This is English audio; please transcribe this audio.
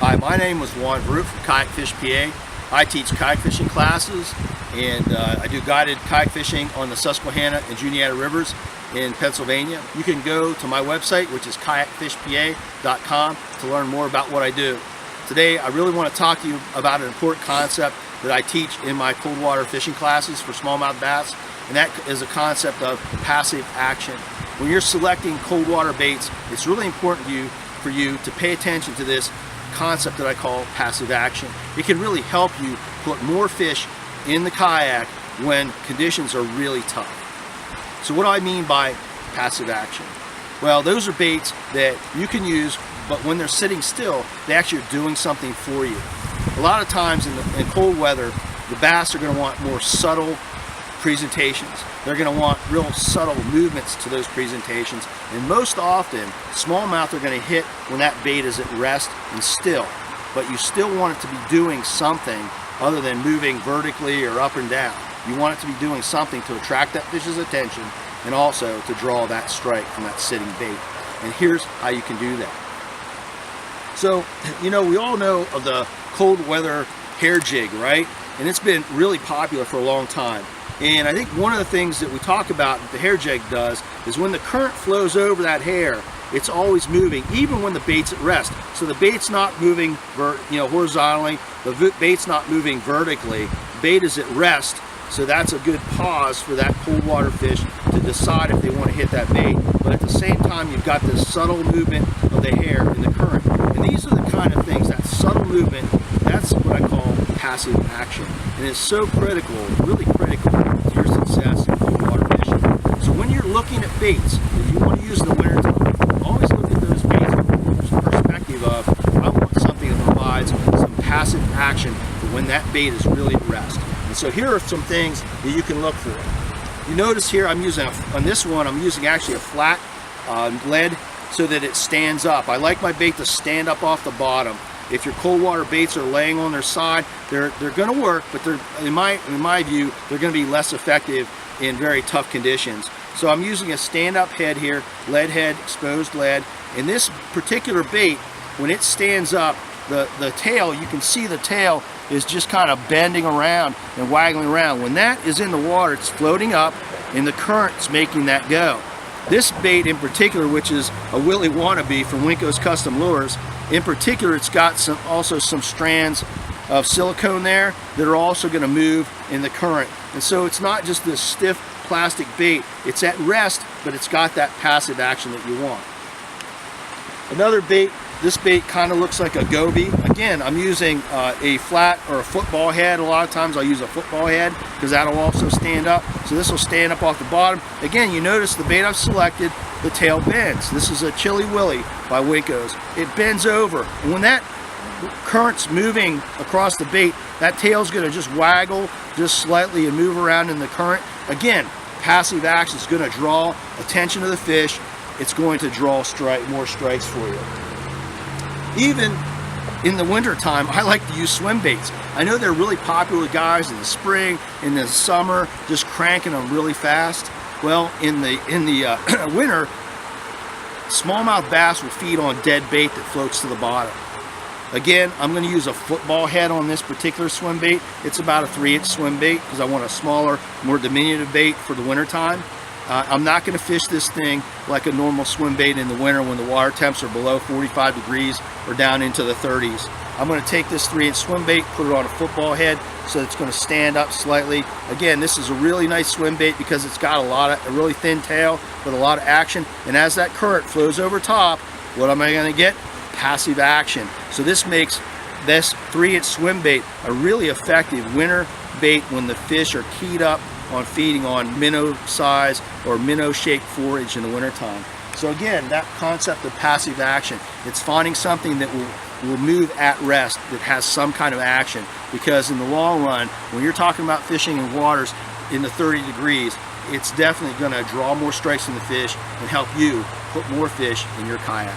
Hi, my name is Juan from Kayak Fish PA. I teach kayak fishing classes, and I do guided kayak fishing on the Susquehanna and Juniata rivers in Pennsylvania. You can go to my website, which is kayakfishpa.com, to learn more about what I do. Today, I really want to talk to you about an important concept that I teach in my cold water fishing classes for smallmouth bass, and that is a concept of passive action. When you're selecting cold water baits, it's really important for you to pay attention to this concept that I call passive action. It can really help you put more fish in the kayak when conditions are really tough. So what do I mean by passive action? Well, those are baits that you can use, but when they're sitting still, they actually are doing something for you. A lot of times in cold weather, the bass are going to want more subtle presentations. They're going to want real subtle movements to those presentations, and most often smallmouth are going to hit when that bait is at rest and still, but you still want it to be doing something other than moving vertically or up and down. You want it to be doing something to attract that fish's attention and also to draw that strike from that sitting bait. And here's how you can do that. So, you know, we all know of the cold weather hair jig, right? And it's been really popular for a long time. And I think one of the things that we talk about that the hair jig does is when the current flows over that hair, it's always moving, even when the bait's at rest. So the bait's not moving horizontally, the bait's not moving vertically, the bait is at rest. So that's a good pause for that cold water fish to decide if they want to hit that bait. But at the same time, you've got this subtle movement of the hair in the current. And these are the kind of things, that subtle movement, that's what I call passive action. And it's so critical, really critical to your success in cold water fishing. So when you're looking at baits, if you want to use in the wintertime, always look at those baits from the perspective of, I want something that provides some passive action for when that bait is really at rest. And so here are some things that you can look for. You notice here I'm using, on this one, I'm using actually a flat lead so that it stands up. I like my bait to stand up off the bottom. If your cold water baits are laying on their side, they're going to work, but they're, in my view, they're going to be less effective in very tough conditions. So I'm using a stand-up head here, lead head, exposed lead. And this particular bait, when it stands up, the tail, you can see the tail is just kind of bending around and waggling around. When that is in the water, it's floating up, and the current's making that go. This bait in particular, which is a Willy Wannabe from Winco's Custom Lures, in particular, it's got also some strands of silicone there that are also going to move in the current. And so it's not just this stiff plastic bait. It's at rest, but it's got that passive action that you want. Another bait, this bait kind of looks like a Goby. Again, I'm using a flat or a football head. A lot of times I'll use a football head because that'll also stand up. So this will stand up off the bottom. Again, you notice the bait I've selected, the tail bends. This is a Chili Willy by Winco's. It bends over, and when that current's moving across the bait, that tail's going to just waggle just slightly and move around in the current. Again, passive action is going to draw attention to the fish. It's going to draw more strikes for you. Even in the winter time, I like to use swim baits. I know they're really popular with guys in the spring, in the summer, just cranking them really fast. Well, in the winter, smallmouth bass will feed on dead bait that floats to the bottom. Again, I'm going to use a football head on this particular swim bait. It's about a 3-inch swim bait because I want a smaller, more diminutive bait for the winter time. I'm not going to fish this thing like a normal swim bait in the winter when the water temps are below 45 degrees or down into the 30s. I'm going to take this 3-inch swim bait, put it on a football head so it's going to stand up slightly. Again, this is a really nice swim bait because it's got a really thin tail with a lot of action. And as that current flows over top, what am I going to get? Passive action. So this makes this 3-inch swim bait a really effective winter bait when the fish are keyed up on feeding on minnow size or minnow shaped forage in the wintertime. So again, that concept of passive action, it's finding something that will move at rest, that has some kind of action, because in the long run, when you're talking about fishing in waters in the 30 degrees, it's definitely going to draw more strikes from the fish and help you put more fish in your kayak.